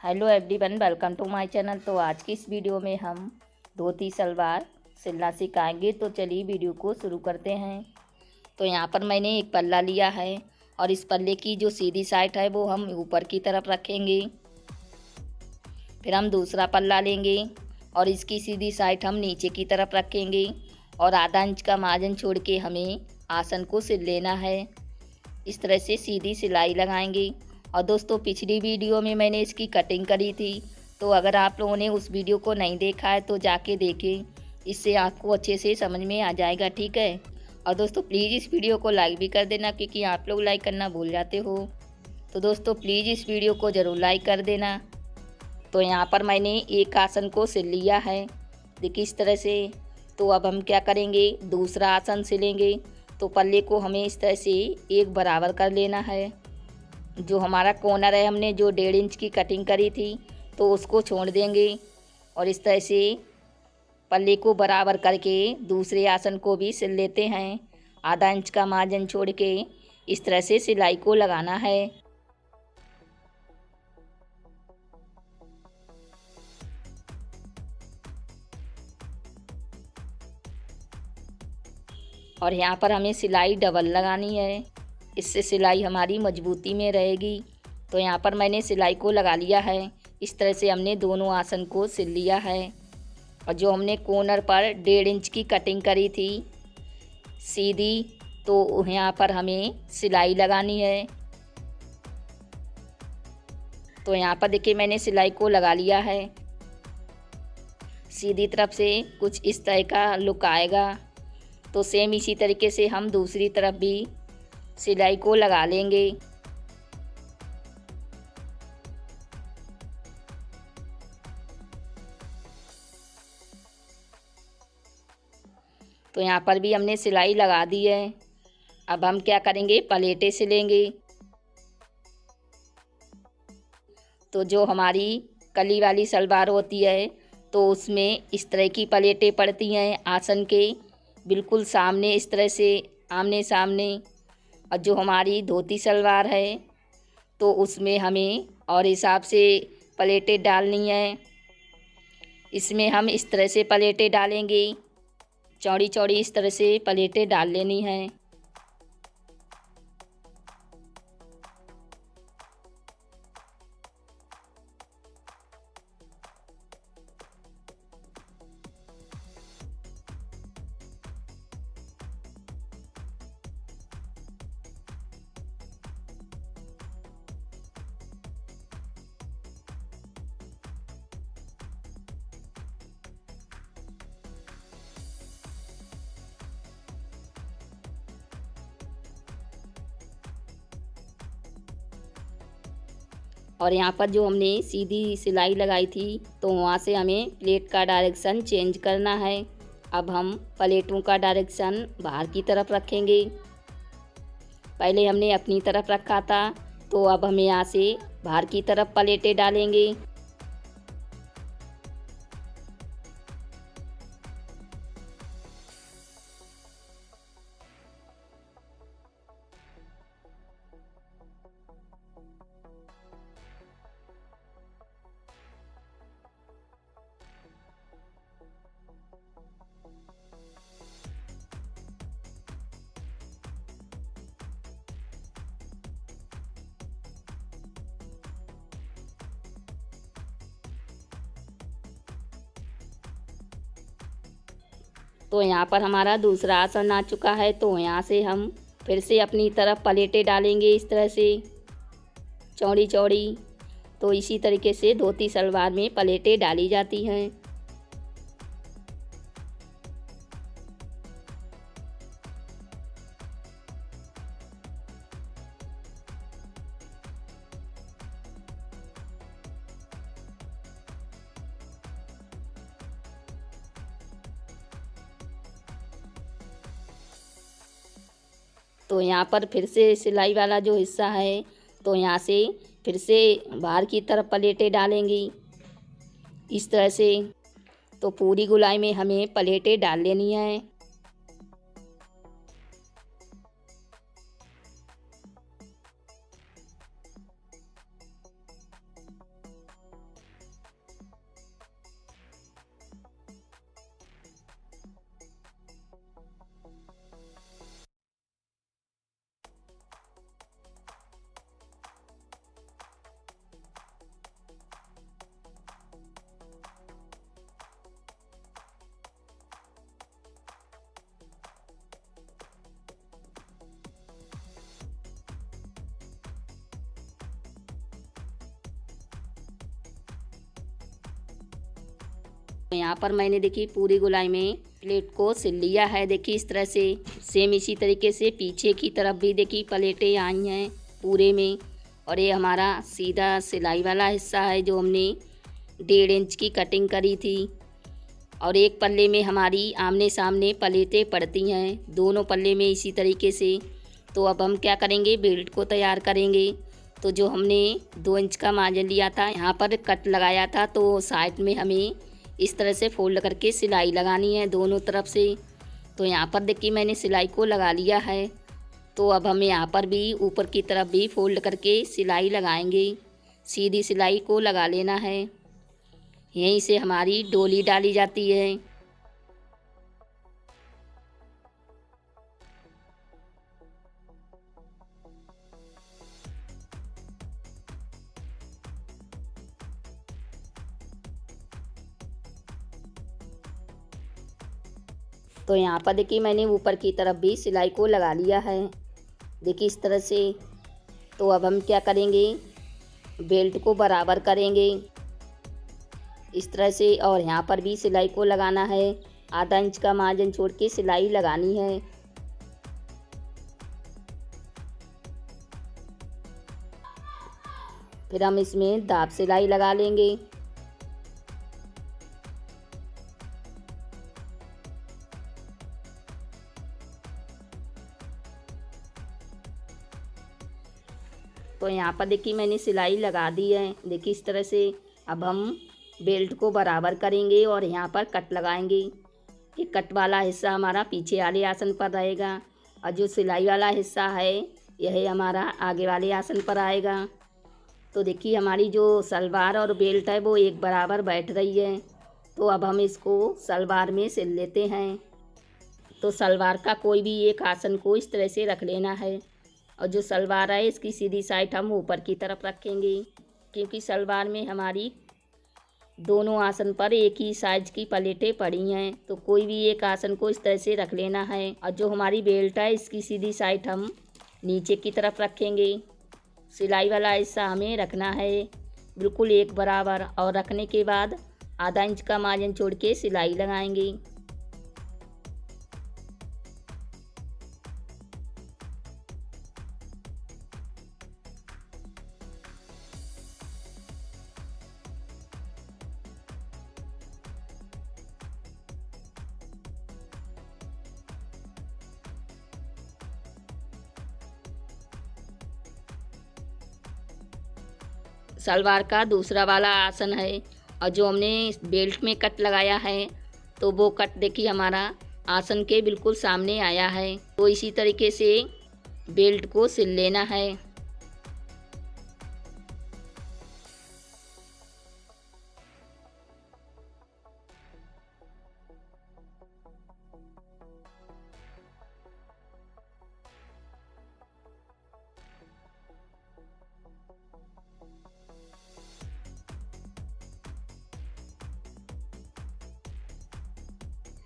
Hello everyone, welcome to my channel. तो आज की इस वीडियो में हम धोती सलवार सिलना सिखाएंगे। तो चलिए वीडियो को शुरू करते हैं। तो यहाँ पर मैंने एक पल्ला लिया है और इस पल्ले की जो सीधी साइड है वो हम ऊपर की तरफ रखेंगे। फिर हम दूसरा पल्ला लेंगे और इसकी सीधी साइड हम नीचे की तरफ रखेंगे और आधा इंच का मार्जिन छोड़ के हमें आसन को सिल लेना है। इस तरह से सीधी सिलाई लगाएंगे। और दोस्तों, पिछली वीडियो में मैंने इसकी कटिंग करी थी, तो अगर आप लोगों ने उस वीडियो को नहीं देखा है तो जाके देखें, इससे आपको अच्छे से समझ में आ जाएगा, ठीक है। और दोस्तों, प्लीज़ इस वीडियो को लाइक भी कर देना, क्योंकि आप लोग लाइक करना भूल जाते हो। तो दोस्तों, प्लीज़ इस वीडियो को ज़रूर लाइक कर देना। तो यहाँ पर मैंने एक आसन को सिल लिया है, देखिए इस तरह से। तो अब हम क्या करेंगे, दूसरा आसन सिलेंगे। तो पल्ले को हमें इस तरह से एक बराबर कर लेना है। जो हमारा कॉर्नर है, हमने जो 1.5 इंच की कटिंग करी थी, तो उसको छोड़ देंगे और इस तरह से पल्ले को बराबर करके दूसरे आसन को भी सिल लेते हैं। आधा इंच का मार्जिन छोड़ के इस तरह से सिलाई को लगाना है। और यहाँ पर हमें सिलाई डबल लगानी है, इससे सिलाई हमारी मजबूती में रहेगी। तो यहाँ पर मैंने सिलाई को लगा लिया है। इस तरह से हमने दोनों आसन को सिल लिया है। और जो हमने कॉर्नर पर 1.5 इंच की कटिंग करी थी सीधी, तो यहाँ पर हमें सिलाई लगानी है। तो यहाँ पर देखिए मैंने सिलाई को लगा लिया है। सीधी तरफ से कुछ इस तरह का लुक आएगा। तो सेम इसी तरीके से हम दूसरी तरफ भी सिलाई को लगा लेंगे। तो यहाँ पर भी हमने सिलाई लगा दी है। अब हम क्या करेंगे, प्लेटें सिलेंगे। तो जो हमारी कली वाली सलवार होती है, तो उसमें इस तरह की प्लेटें पड़ती हैं आसन के बिल्कुल सामने, इस तरह से आमने सामने। और जो हमारी धोती सलवार है, तो उसमें हमें और हिसाब से प्लेटें डालनी है। इसमें हम इस तरह से प्लेटें डालेंगे, चौड़ी चौड़ी इस तरह से प्लेटें डाल लेनी है। और यहाँ पर जो हमने सीधी सिलाई लगाई थी, तो वहाँ से हमें प्लेट का डायरेक्शन चेंज करना है। अब हम प्लेटों का डायरेक्शन बाहर की तरफ रखेंगे। पहले हमने अपनी तरफ रखा था, तो अब हम यहाँ से बाहर की तरफ प्लेटें डालेंगे। तो यहाँ पर हमारा दूसरा आसन आ चुका है। तो यहाँ से हम फिर से अपनी तरफ प्लेटें डालेंगे, इस तरह से चौड़ी चौड़ी। तो इसी तरीके से धोती सलवार में प्लेटें डाली जाती हैं। तो यहाँ पर फिर से सिलाई वाला जो हिस्सा है, तो यहाँ से फिर से बाहर की तरफ प्लेटें डालेंगी, इस तरह से। तो पूरी गोलाई में हमें प्लेटें डाल लेनी है। तो यहाँ पर मैंने देखिए पूरी गोलाई में प्लेट को सिल लिया है। देखिए इस तरह से सेम इसी तरीके से पीछे की तरफ भी देखिए प्लेटें आई हैं पूरे में। और ये हमारा सीधा सिलाई वाला हिस्सा है जो हमने 1.5 इंच की कटिंग करी थी। और एक पल्ले में हमारी आमने सामने प्लेटें पड़ती हैं, दोनों पल्ले में इसी तरीके से। तो अब हम क्या करेंगे, बेल्ट को तैयार करेंगे। तो जो हमने 2 इंच का मार्जिन लिया था, यहाँ पर कट लगाया था, तो साइड में हमें इस तरह से फोल्ड करके सिलाई लगानी है दोनों तरफ से। तो यहाँ पर देखिए मैंने सिलाई को लगा लिया है। तो अब हम यहाँ पर भी ऊपर की तरफ भी फोल्ड करके सिलाई लगाएंगे। सीधी सिलाई को लगा लेना है, यहीं से हमारी डोरी डाली जाती है। तो यहाँ पर देखिए मैंने ऊपर की तरफ भी सिलाई को लगा लिया है, देखिए इस तरह से। तो अब हम क्या करेंगे, बेल्ट को बराबर करेंगे इस तरह से, और यहाँ पर भी सिलाई को लगाना है। आधा इंच का मार्जिन छोड़ के सिलाई लगानी है। फिर हम इसमें दाब सिलाई लगा लेंगे। तो यहाँ पर देखिए मैंने सिलाई लगा दी है, देखिए इस तरह से। अब हम बेल्ट को बराबर करेंगे और यहाँ पर कट लगाएंगे कि कट वाला हिस्सा हमारा पीछे वाले आसन पर रहेगा, और जो सिलाई वाला हिस्सा है यह हमारा आगे वाले आसन पर आएगा। तो देखिए हमारी जो सलवार और बेल्ट है वो एक बराबर बैठ रही है। तो अब हम इसको सलवार में सिल लेते हैं। तो सलवार का कोई भी एक आसन को इस तरह से रख लेना है, और जो सलवार है इसकी सीधी साइड हम ऊपर की तरफ रखेंगे, क्योंकि सलवार में हमारी दोनों आसन पर एक ही साइज की प्लेटें पड़ी हैं। तो कोई भी एक आसन को इस तरह से रख लेना है, और जो हमारी बेल्ट है इसकी सीधी साइड हम नीचे की तरफ रखेंगे। सिलाई वाला हिस्सा हमें रखना है बिल्कुल एक बराबर, और रखने के बाद आधा इंच का मार्जिन छोड़ के सिलाई लगाएंगे। सलवार का दूसरा वाला आसन है, और जो हमने बेल्ट में कट लगाया है तो वो कट देखिए हमारा आसन के बिल्कुल सामने आया है। तो इसी तरीके से बेल्ट को सिल लेना है।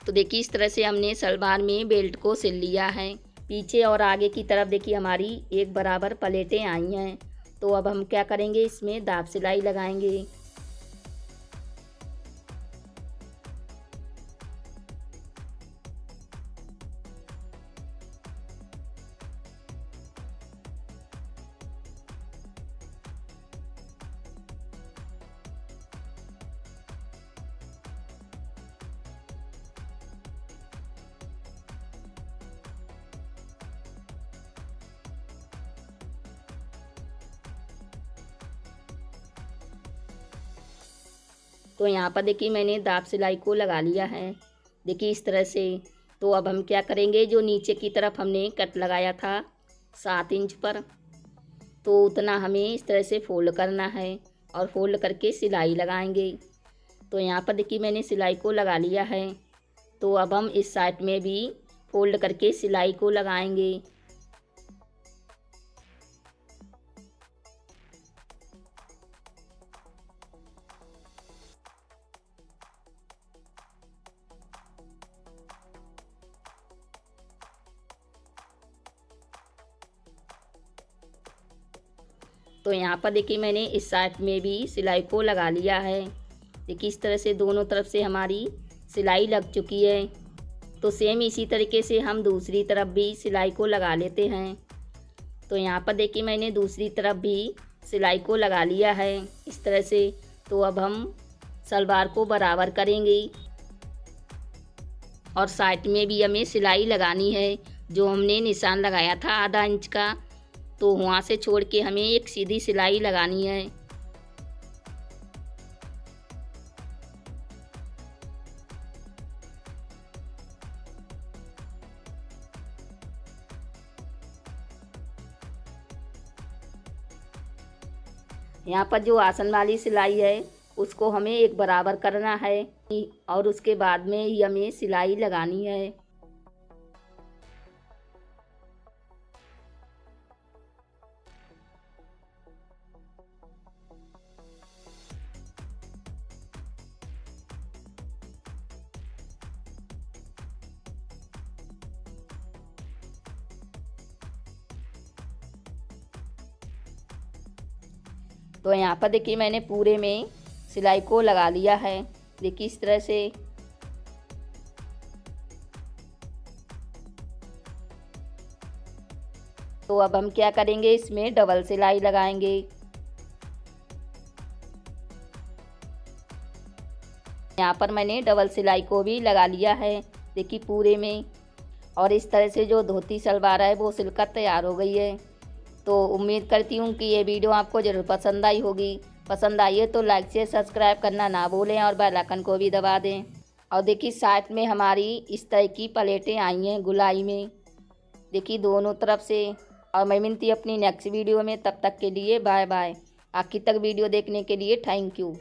तो देखिए इस तरह से हमने सलवार में बेल्ट को सिल लिया है। पीछे और आगे की तरफ देखिए हमारी एक बराबर प्लेटें आई हैं। तो अब हम क्या करेंगे, इसमें दाब सिलाई लगाएंगे। तो यहाँ पर देखिए मैंने दाब सिलाई को लगा लिया है, देखिए इस तरह से। तो अब हम क्या करेंगे, जो नीचे की तरफ हमने कट लगाया था 7 इंच पर, तो उतना हमें इस तरह से फोल्ड करना है, और फोल्ड करके सिलाई लगाएंगे। तो यहाँ पर देखिए मैंने सिलाई को लगा लिया है। तो अब हम इस साइड में भी फोल्ड करके सिलाई को लगाएंगे। तो यहाँ पर देखिए मैंने इस साइड में भी सिलाई को लगा लिया है, देखिए इस तरह से दोनों तरफ से हमारी सिलाई लग चुकी है। तो सेम इसी तरीके से हम दूसरी तरफ भी सिलाई को लगा लेते हैं। तो यहाँ पर देखिए मैंने दूसरी तरफ भी सिलाई को लगा लिया है इस तरह से। तो अब हम सलवार को बराबर करेंगे और साइड में भी हमें सिलाई लगानी है। जो हमने निशान लगाया था आधा इंच का, तो वहाँ से छोड़ के हमें एक सीधी सिलाई लगानी है। यहाँ पर जो आसन वाली सिलाई है उसको हमें एक बराबर करना है और उसके बाद में ही हमें सिलाई लगानी है। तो यहाँ पर देखिए मैंने पूरे में सिलाई को लगा लिया है। देखिए इस तरह से। तो अब हम क्या करेंगे, इसमें डबल सिलाई लगाएंगे। यहाँ पर मैंने डबल सिलाई को भी लगा लिया है देखिए पूरे में। और इस तरह से जो धोती सलवार है वो सिलकर तैयार हो गई है। तो उम्मीद करती हूँ कि ये वीडियो आपको ज़रूर पसंद आई होगी। पसंद आई है तो लाइक से सब्सक्राइब करना ना भूलें और बेल आइकन को भी दबा दें। और देखिए साइड में हमारी इस तरह की प्लेटें आई हैं गुलाई में, देखिए दोनों तरफ से। और मैं मिलती अपनी नेक्स्ट वीडियो में, तब तक के लिए बाय बाय। आखिर तक वीडियो देखने के लिए थैंक यू।